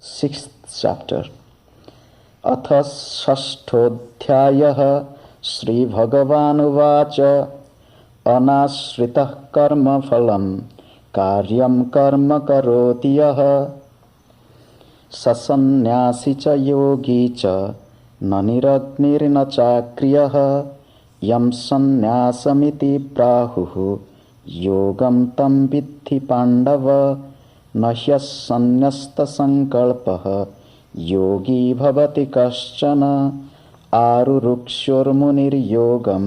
Sixth chapter. अथ षष्ठोऽध्यायः. श्रीभगवानुवाच अनाश्रितः कर्मफलं कार्यं कर्म करोति यः स सन्न्यासी च योगी च न निरग्निर्न चाक्रियः यं सन्न्यासमिति प्राहुः योगं तं विद्धि पाण्डव न ह्यसन्न्यस्तसङ्कल्पः योगी भवति कश्चन आरुरुक्षोर्मुनिर्योगं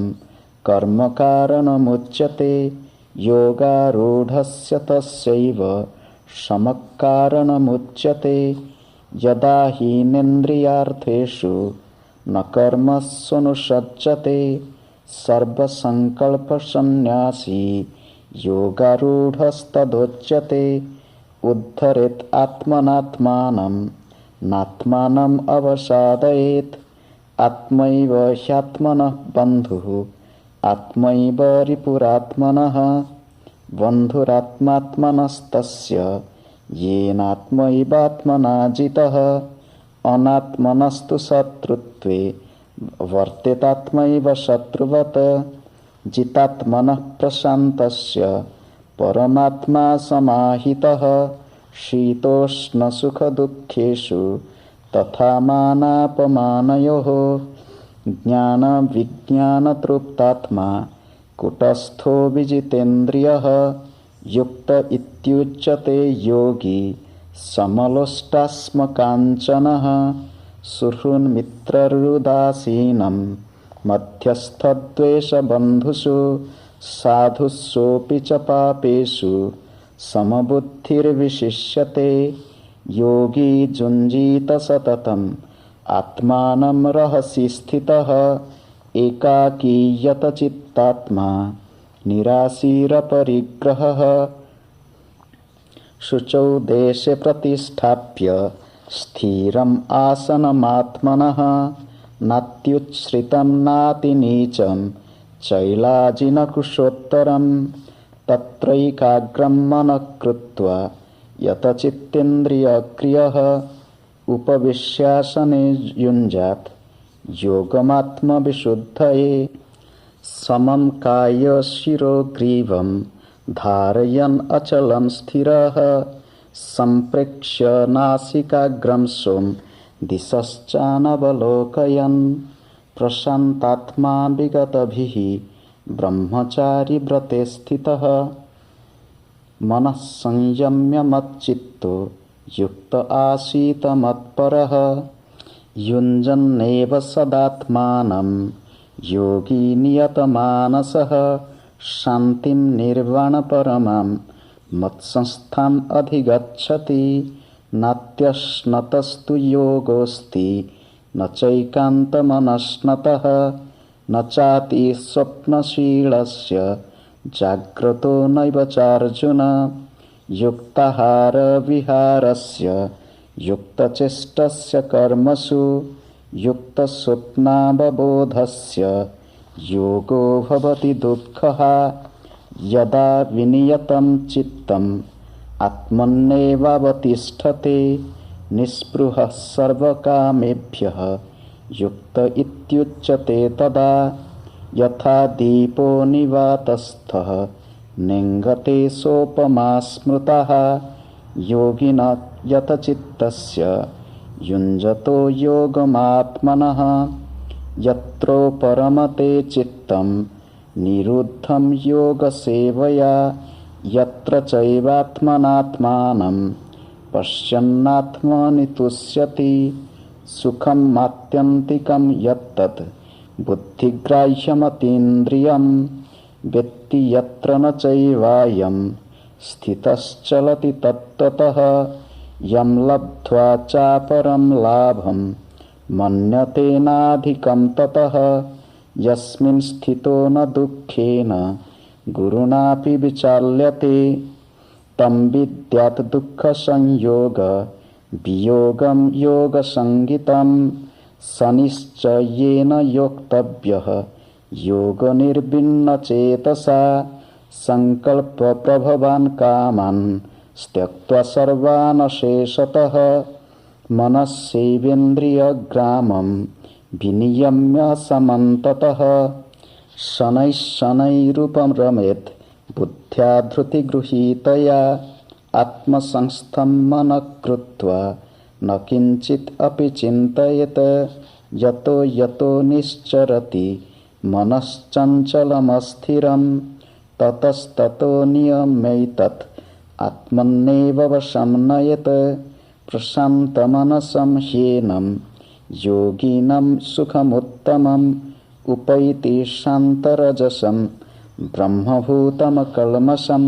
कर्मकारणमुच्यते योगारूढस्य तस्यैव शमकारणमुच्यते यदा हीनेन्द्रियार्थेषु न कर्मस्वनुषज्जते सर्वसङ्कल्पसन्न्यासी योगारूढस्तदोच्यते उद्धरेत् आत्मनात्मानं नात्मानम् अवसादयेत् आत्मैव ह्यात्मनः बन्धुः आत्मैव रिपुरात्मनः बन्धुरात्मात्मनस्तस्य येनात्मैवात्मना जितः अनात्मनस्तु शत्रुत्वे वर्तेतात्मैव शत्रुवत् जितात्मनः प्रशान्तस्य परमात्मा समाहितः शीतोष्णसुखदुःखेषु तथा मानापमानयोः ज्ञानविज्ञानतृप्तात्मा कुटस्थो विजितेन्द्रियः युक्त इत्युच्यते योगी समलोष्टास्मकाञ्चनः सुहृन्मित्ररुदासीनं मध्यस्थद्वेषबन्धुषु साधुष्वपि च पापेषु समबुद्धिर्विशिष्यते योगी जुञ्जीत सततम् आत्मानं रहसि स्थितः एकाकी यतचित्तात्मा निराशीरपरिग्रहः शुचौ देशे प्रतिष्ठाप्य स्थिरम् आसनमात्मनः नात्युच्छ्रितं नातिनीचं चैलाजिनकुशोत्तरं तत्रैकाग्रं मनः कृत्वा यतचित्तेन्द्रियक्रियः उपविश्यासने युञ्जात् योगमात्मविशुद्धये समं कायशिरोग्रीवं धारयन् अचलं स्थिरः सम्प्रेक्ष्य नासिकाग्रं सों दिशश्चानवलोकयन् प्रशान्तात्मा विगतभिः ब्रह्मचारी व्रते स्थितः मनः संयम्य मच्चित्तो युक्त आसीत् मत्परः युञ्जन्नेव सदात्मानं योगी नियतमानसः शान्तिं निर्वाणपरमां मत्संस्थाम् अधिगच्छति नात्यश्नतस्तु योगोऽस्ति न चैकान्तमनश्नतः न चाति स्वप्नशीलस्य जाग्रतो नैव चार्जुन युक्ताहारविहारस्य युक्तचेष्टस्य कर्मसु युक्तस्वप्नावबोधस्य योगो भवति दुःखः यदा विनियतं चित्तम् आत्मन्नेवावतिष्ठते निःस्पृहः सर्वकामेभ्यः युक्त इत्युच्यते तदा यथा दीपो निवातस्थः नेङ्गते सोपमा स्मृतः योगिनः यतचित्तस्य युञ्जतो योगमात्मनः यत्रो परमते चित्तं निरुद्धं योगसेवया यत्र चैवात्मनात्मानं पश्यन्नात्मनि तुष्यति सुखं आत्यन्तिकं यत्तत् बुद्धिग्राह्यमतीन्द्रियं वेत्ति यत्र न चैवायं स्थितश्चलति तत्त्वतः यं लब्ध्वा चापरं लाभं मन्यते नाधिकं ततः यस्मिन् स्थितो न दुःखेन गुरुणापि विचाल्यते तं विद्यात् दुःखसंयोग वियोगं योगसंगितं सनिश्चयेन योक्तव्यः योगनिर्विण्णचेतसा संकल्पप्रभवान् कामान् त्यक्त्वा सर्वान् शेषतः मनस्सेवेन्द्रियग्रामं विनियम्य समन्ततः शनैः शनैरुपरमेत् बुद्ध्या धृतिगृहीतया आत्मसंस्थं मनः कृत्वा न किञ्चित् अपि चिन्तयेत् यतो यतो निश्चरति मनश्चञ्चलमस्थिरं ततस्ततो नियम्यैतत् आत्मन्नेव वशं नयेत् प्रशान्तमनसं ह्येनं योगिनं सुखमुत्तमम् उपैति शान्तरजसं ब्रह्मभूतमकल्मषं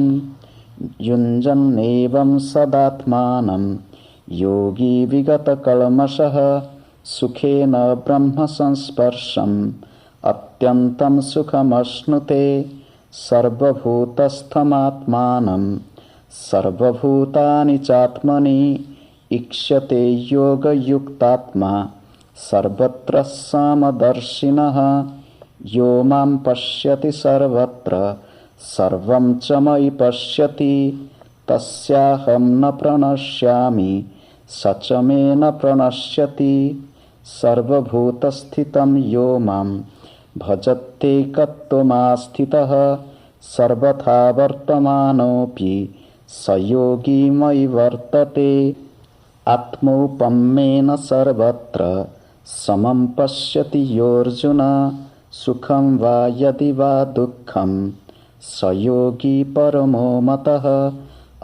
युञ्जन्नेवं सदात्मानं योगी विगतकल्मषः सुखेन ब्रह्मसंस्पर्शम् अत्यन्तं सुखमश्नुते सर्वभूतस्थमात्मानं सर्वभूतानि चात्मनि ईक्षते योगयुक्तात्मा सर्वत्र समदर्शिनः यो मां पश्यति सर्वत्र सर्वं च मयि पश्यति तस्याहं न प्रणश्यामि स च मे न प्रणश्यति सर्वभूतस्थितं यो मां भजत्येकत्वमास्थितः सर्वथा वर्तमानोऽपि स योगी मयि वर्तते आत्मौपम्येन सर्वत्र समं पश्यति योऽर्जुन सुखं वा यदि वा दुःखं स योगी परमो मतः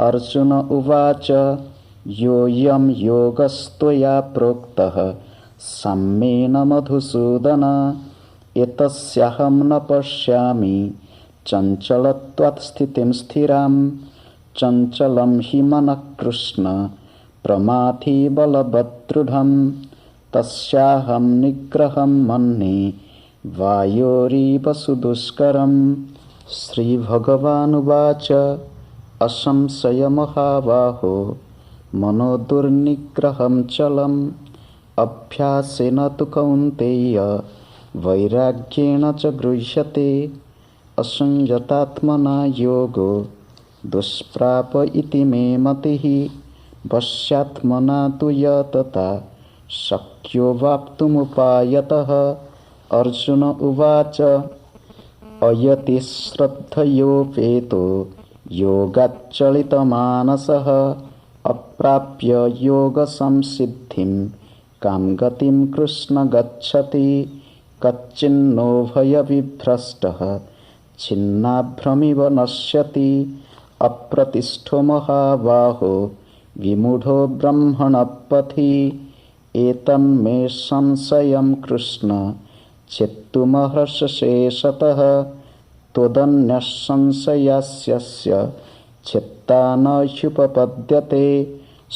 अर्जुन उवाच योऽयं योगस्त्वया प्रोक्तः साम्येन मधुसूदन एतस्याहं न पश्यामि चञ्चलत्वात् स्थितिं स्थिरां चञ्चलं हि मनः कृष्ण प्रमाथि बलवद्दृढं तस्याहं निग्रहं मन्ये वायोरिव सुदुष्करम्। श्रीभगवानुवाच असंशयमहाबाहो मनो दुर्निग्रहं चलम् अभ्यासेन तु कौन्तेय वैराग्येण च गृह्यते असंयतात्मना योगो दुष्प्राप इति मे मतिः वश्यात्मना तु यतता शक्यो वाप्तुमुपायतः। अर्जुन उवाच अयति श्रद्धयोपेतो योगाच्चलितमानसः अप्राप्य योगसंसिद्धिं कां गतिं कृष्ण गच्छति कच्चिन्नो भयविभ्रष्टः छिन्नाभ्रमिव नश्यति अप्रतिष्ठो महाबाहो विमूढो ब्रह्मणपथि एतन्मे संशयं कृष्ण चेत्तुमहर्षशेषतः त्वदन्यः संशयस्य चित्ता न ह्युपपद्यते।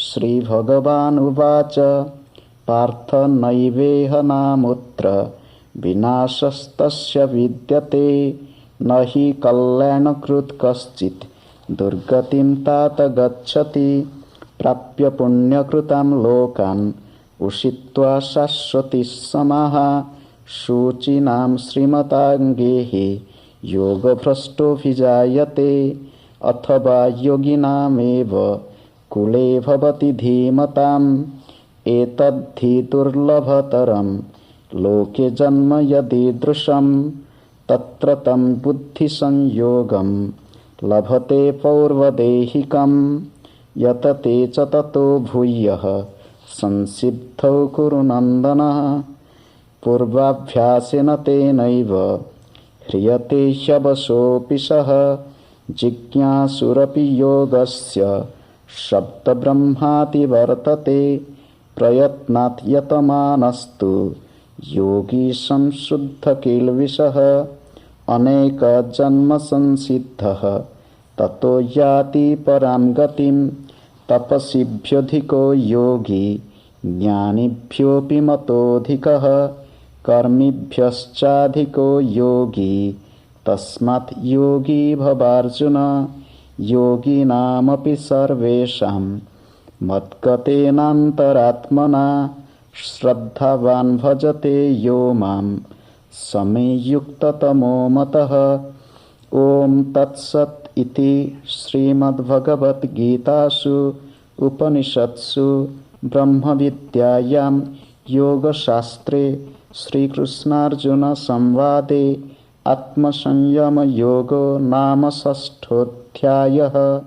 श्रीभगवानुवाच पार्थ नैवेह नामुत्र विनाशस्तस्य विद्यते न हि कल्याणकृत् कश्चित् दुर्गतिं तात गच्छति प्राप्य पुण्यकृतां लोकान् उषित्वा शाश्वती समाः शुचिनां श्रीमताङ्गेः योगभ्रष्टोऽभिजायते अथवा योगिनामेव कुले भवति धीमताम् एतद्धि दुर्लभतरं लोके जन्म यदीदृशं तत्र तं बुद्धिसंयोगं लभते पौर्वदेहिकं यतते च ततो भूयः संसिद्धौ कुरु नन्दनः पूर्वाभ्यासेन तेनैव ह्रियते ह्यवशोऽपि सः जिज्ञासुरपि योगस्य शब्दब्रह्माति वर्तते प्रयत्नात् यतमानस्तु योगी संशुद्धकिल्बिषः अनेकजन्मसंसिद्धः ततो याति परां गतिं तपस्विभ्यधिको योगी ज्ञानिभ्योऽपि मतोऽधिकः कर्मिभ्यश्चाधिको योगी तस्मात् योगी भवार्जुन योगिनामपि सर्वेषां मद्गतेनान्तरात्मना श्रद्धावान् भजते यो मां समे युक्ततमो मतः। ॐ तत्सत् इति श्रीमद्भगवद्गीतासु उपनिषत्सु ब्रह्मविद्यायां योगशास्त्रे श्रीकृष्णार्जुनसंवादे आत्मसंयमयोगो नाम षष्ठोऽध्यायः।